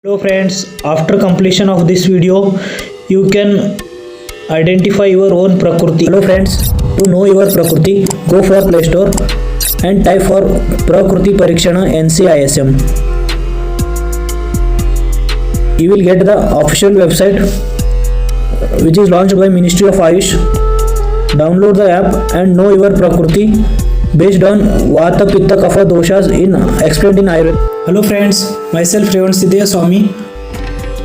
Hello friends, after completion of this video, you can identify your own Prakriti. Hello friends, to know your Prakriti, go for Play Store and type for Prakriti Parikshana NCISM. You will get the official website which is launched by Ministry of Ayush. Download the app and know your Prakriti based on Vata Pitta Kapha doshas explained in Ayurveda. Hello friends, myself Revan Siddhya Swami.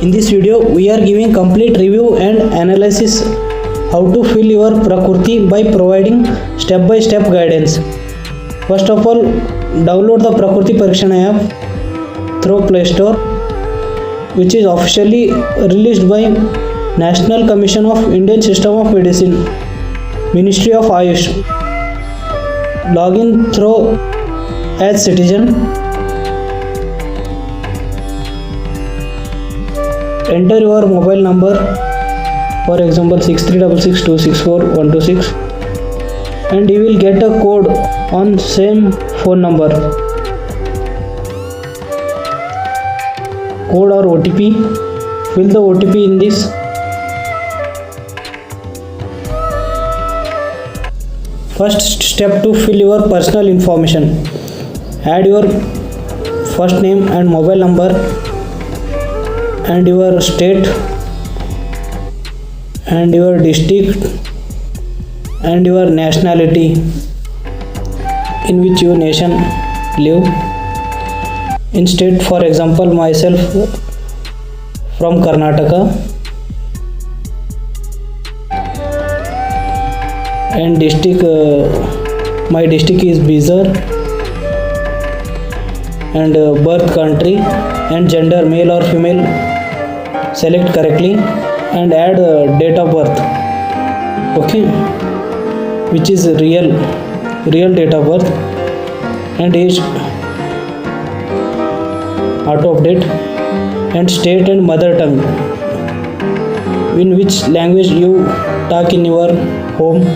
In this video, we are giving complete review and analysis how to fill your Prakriti by providing step-by-step guidance. First of all, download the Prakriti Parikshana app through Play Store, which is officially released by National Commission of Indian System of Medicine, Ministry of Ayush. Login through as citizen. Enter your mobile number, for example 6366264126, and you will get a code on same phone number. Code or OTP. Fill the OTP in this. First step to fill your personal information. Add your first name and mobile number and your state and your district and your nationality in which your nation live. In state, for example, myself from Karnataka, and district, my district is Bizar, and birth country and gender, male or female, select correctly and add date of birth, okay, which is real date of birth, and age auto update, and state and mother tongue, in which language you talk in your home.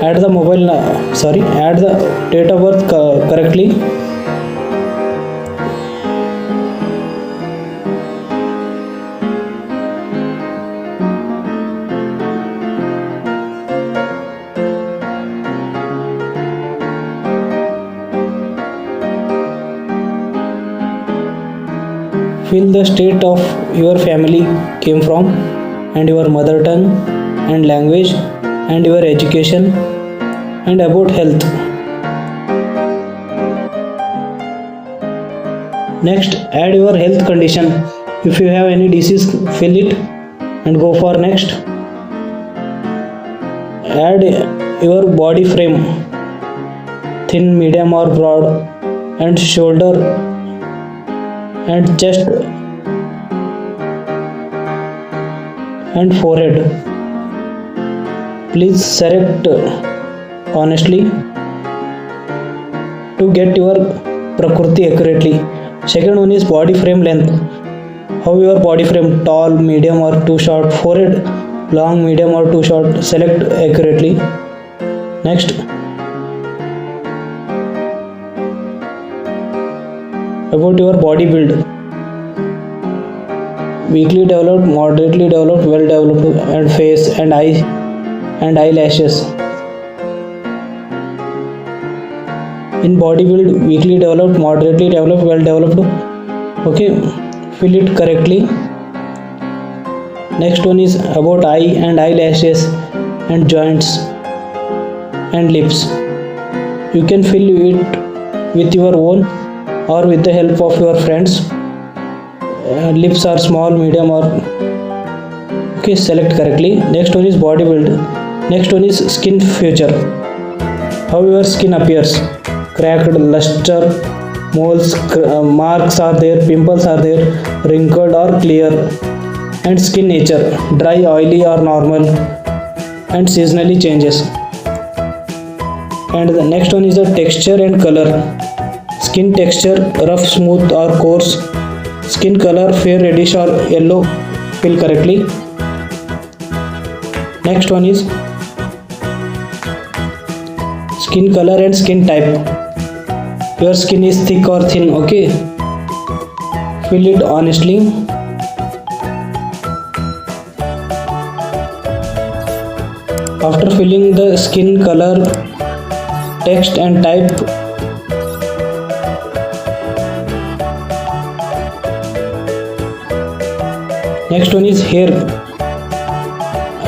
Add the add the date of birth correctly. Fill the state of your family came from and your mother tongue and language and your education and about health. Next, add your health condition. If you have any disease, fill it and go for next. Add your body frame, thin, medium or broad, and shoulder and chest and forehead. Please select honestly to get your Prakriti accurately. Second one is body frame length. How your body frame, tall, medium or too short, forehead long, medium or too short, select accurately. Next, about your body build, weakly developed, moderately developed, well developed, and face and eye and eyelashes. In body build, weakly developed, moderately developed, well developed, okay, fill it correctly. Next one is about eye and eyelashes and joints and lips. You can fill it with your own or with the help of your friends. Lips are small, medium or okay, select correctly. Next one is body build. Next one is skin feature. How your skin appears, cracked, luster, moles, marks are there, pimples are there, wrinkled or clear, and skin nature, dry, oily or normal, and seasonally changes. And the next one is the texture and color. Skin texture, rough, smooth or coarse. Skin color, fair, reddish or yellow, fill correctly. Next one is skin color and skin type. your skin is thick or thin. Okay, fill it honestly. After filling the skin color, text and type, next one is hair.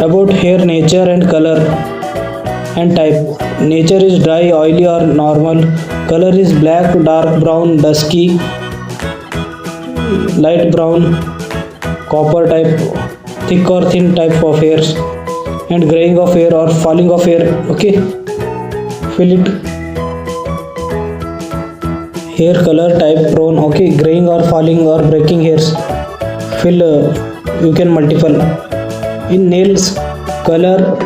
About hair nature and color and type. Nature is dry, oily or normal. Color is black, dark brown, dusky, light brown. Copper type, thick or thin type of hairs, and graying of hair or falling of hair. Okay, fill it. Hair color type brown. Okay, graying or falling or breaking hairs. Fill you can multiple. In nails, color,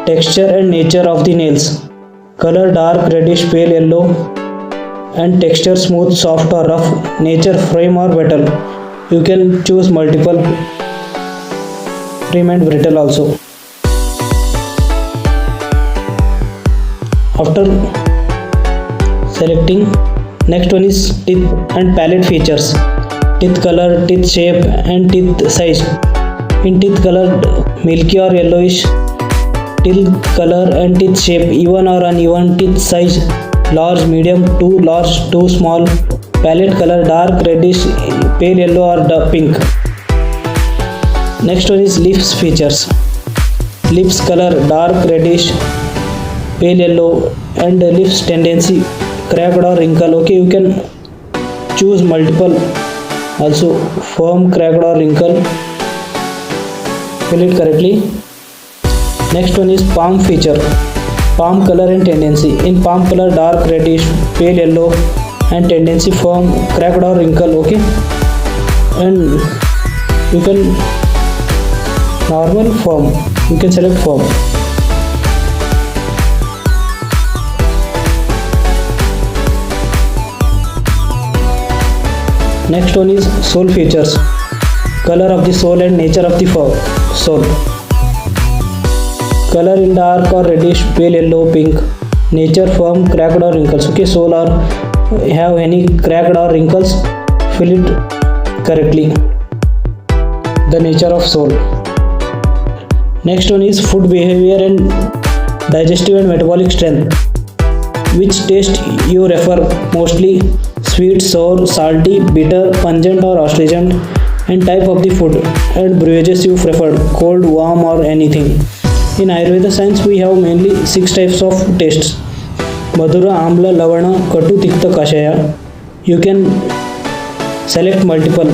texture and nature of the nails. Color dark, reddish, pale yellow, and texture smooth, soft or rough. Nature firm or brittle. You can choose multiple, firm and brittle also. After selecting, next one is teeth and palate features. Teeth color, teeth shape and teeth size. In teeth color, milky or yellowish. Teeth color and teeth shape, even or uneven. Teeth size, large, medium, too large, too small. Palate color, dark, reddish, pale yellow or dark pink. Next one is lips features. Lips color, dark, reddish, pale yellow, and lips tendency, cracked or wrinkle. Okay, you can choose multiple also, firm, cracked or wrinkle. Fill it correctly. Next one is palm feature. Palm color and tendency. In palm color, dark, reddish, pale yellow, and tendency firm, cracked or wrinkle. Okay, and you can normal, firm. You can select firm. Next one is sole features. Color of the sole and nature of the sole. Color in dark or reddish, pale yellow, pink. Nature firm, cracked or wrinkles. Okay, sole or have any cracked or wrinkles, fill it correctly. The nature of sole. Next one is food behavior and digestive and metabolic strength. Which taste you refer mostly? Sweet, sour, salty, bitter, pungent or astringent, and type of the food, and beverages you prefer, cold, warm or anything. In Ayurveda science we have mainly 6 types of tastes: Madhura, Amla, Lavana, Katu, Tikta, Kashaya. You can select multiple.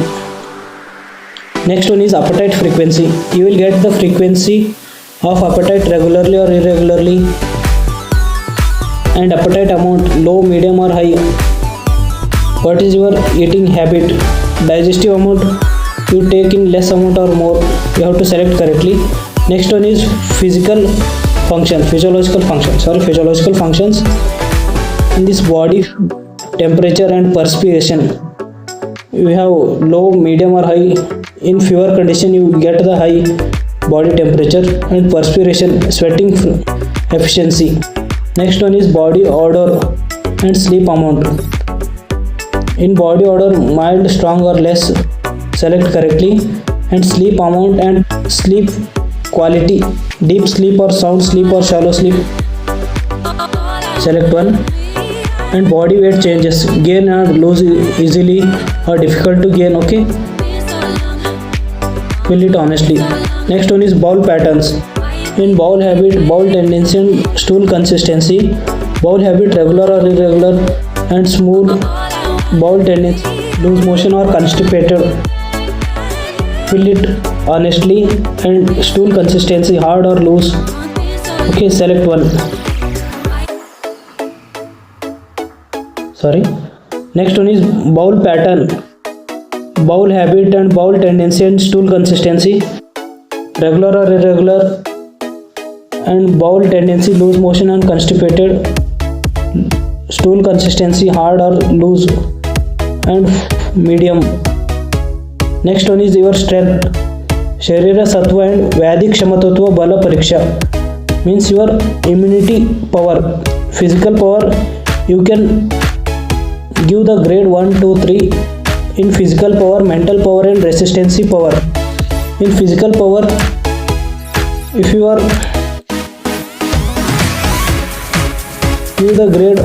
Next one is appetite frequency. You will get the frequency of appetite regularly or irregularly, and appetite amount, low, medium or high. What is your eating habit? Digestive amount, you take in less amount or more. You have to select correctly. Next one is physiological functions in this body, temperature and perspiration. You have low, medium or high. In fever condition you get the high body temperature, and perspiration, sweating efficiency. Next one is body odor and sleep amount. In body odor, mild, strong or less, select correctly. And sleep amount and sleep quality, deep sleep or sound sleep or shallow sleep, select one. And body weight changes, gain or lose easily or difficult to gain. Okay, fill it honestly. Next one is bowel patterns. In bowel habit, bowel tendency and stool consistency. Bowel habit, regular or irregular and smooth. Bowel tendency, loose motion or constipated. Fill it honestly. And stool consistency, hard or loose. Okay, select one. Next one is bowel pattern. Bowel habit and bowel tendency and stool consistency, regular or irregular, and bowel tendency, loose motion and constipated. Stool consistency, hard or loose and medium. Next one is your strength. Sharira Sattva and Vaidik Kshamatotva Bala Pariksha, means your immunity power, physical power. You can give the grade 1, 2, 3 in physical power, mental power and resistance power. In physical power, if you are give the grade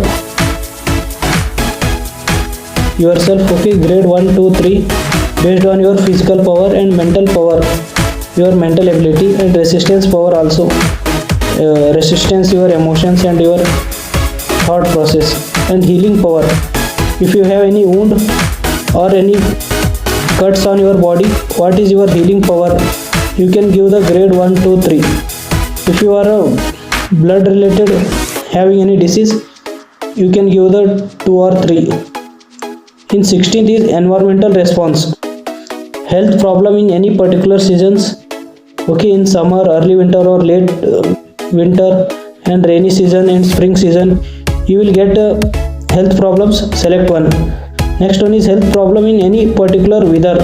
yourself, okay, grade 1, 2, 3 based on your physical power and mental power, your mental ability, and resistance power also, resistance your emotions and your thought process, and healing power. If you have any wound or any cuts on your body, what is your healing power? You can give the grade 1, 2, 3. If you are blood related having any disease, you can give the 2 or 3. In 16th is environmental response, health problem in any particular seasons, okay, in summer, early winter or late winter, and rainy season and spring season, you will get health problems, select one. Next one is health problem in any particular weather,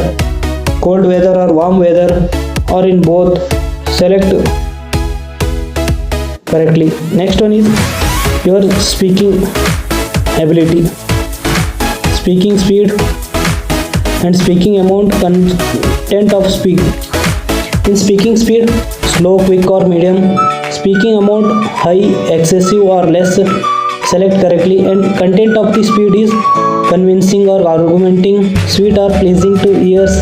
cold weather or warm weather, or in both, select correctly. Next one is your speaking ability, speaking speed and speaking amount, content of speak. In speaking speed, slow, quick or medium. Speaking amount, high, excessive or less, select correctly. And content of the speed is convincing or argumenting, sweet or pleasing to ears,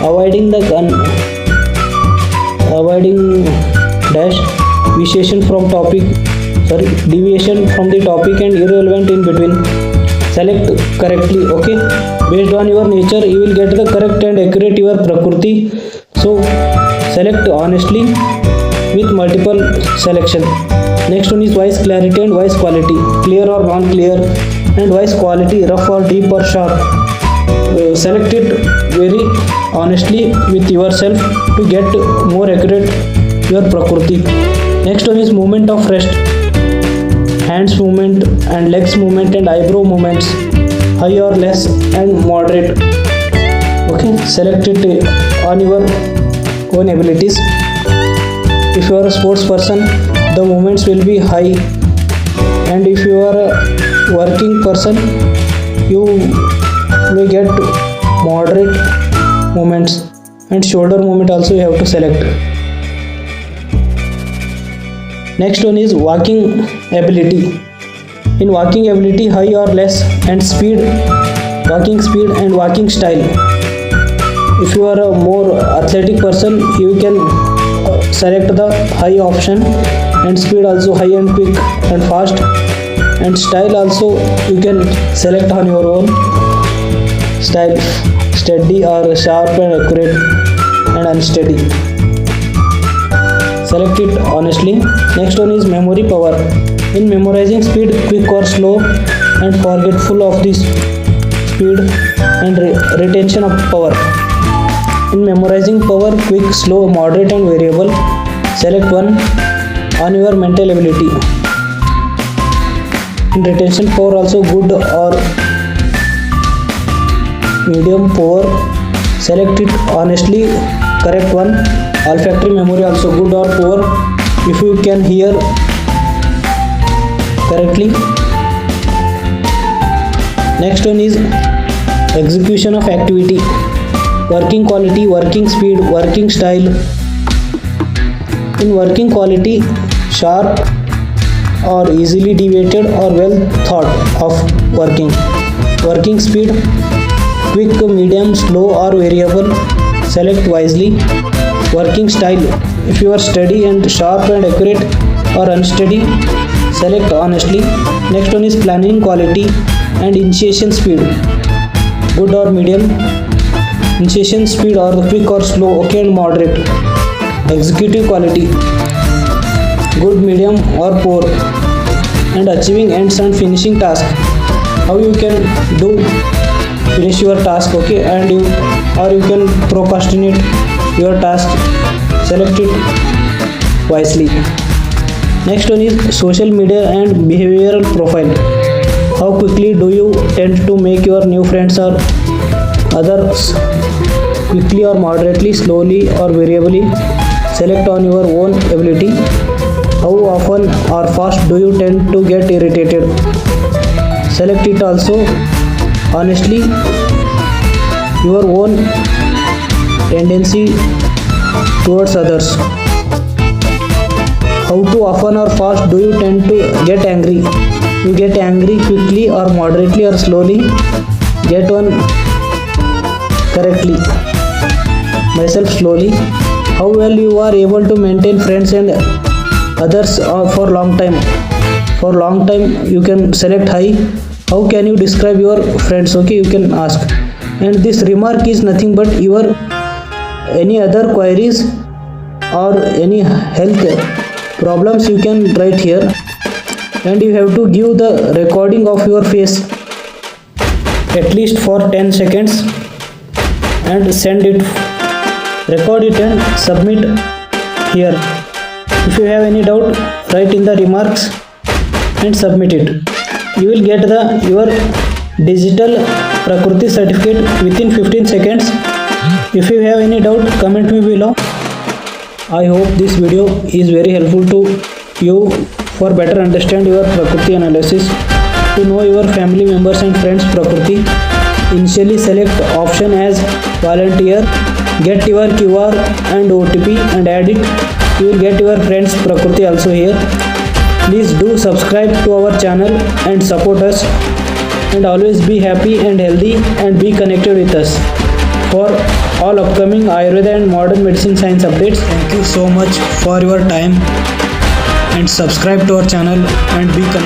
avoiding the avoiding dash, deviation from the topic and irrelevant in between. Select correctly, okay. Based on your nature, you will get the correct and accurate your prakriti. So select honestly with multiple selection. Next one is voice clarity and voice quality, clear or non-clear, and voice quality, rough or deep or sharp. Select it very honestly with yourself to get more accurate your prakriti. Next one is movement of rest, hands movement and legs movement and eyebrow movements, high or less and moderate, okay. Select it on your own abilities. If you are a sports person, the movements will be high, and if you are a working person, you may get moderate movements, and shoulder movement also you have to select. Next one is walking ability. In walking ability, high or less, and speed, walking speed and walking style. If you are a more athletic person, you can select the high option, and speed also high and quick and fast, and style also you can select on your own style, steady or sharp and accurate and unsteady. Select it honestly. Next one is memory power. In memorizing speed, quick or slow, and forgetful of this speed, and retention of power. In memorizing power, quick, slow, moderate and variable, select one on your mental ability. In retention power also good or medium power, select it honestly, correct one. Olfactory memory also good or poor, if you can hear correctly. Next one is execution of activity, working quality, working speed, working style. In working quality, sharp or easily deviated or well thought of working. Working speed, quick, medium, slow or variable, select wisely. Working style, if you are steady and sharp and accurate or unsteady, select honestly. Next one is planning quality and initiation speed, good or medium, initiation speed or quick or slow, okay and moderate. Executive quality, good, medium or poor, and achieving ends and finishing task, how you can do finish your task, okay, and you can procrastinate your task, select it wisely. Next one is social media and behavioral profile, how quickly do you tend to make your new friends or others, quickly or moderately, slowly or variably, select on your own ability. How often or fast do you tend to get irritated, select it also honestly your own tendency towards others. How to often or fast do you tend to get angry? You get angry quickly or moderately or slowly? Get on correctly. Myself slowly. How well you are able to maintain friends and others for long time? For long time you can select high. How can you describe your friends? Okay, you can ask. And this remark is nothing but your any other queries or any health problems you can write here, and you have to give the recording of your face at least for 10 seconds and send it, record it and submit here. If you have any doubt, write in the remarks and submit it. You will get your digital Prakriti certificate within 15 seconds. If you have any doubt, comment me below. I hope this video is very helpful to you for better understand your Prakriti analysis. To know your family members and friends Prakriti, initially select option as volunteer, get your QR and OTP and add it. You will get your friends Prakriti also here. Please do subscribe to our channel and support us, and always be happy and healthy and be connected with us for all upcoming Ayurveda and modern medicine science updates. Thank you so much for your time and subscribe to our channel and be connected.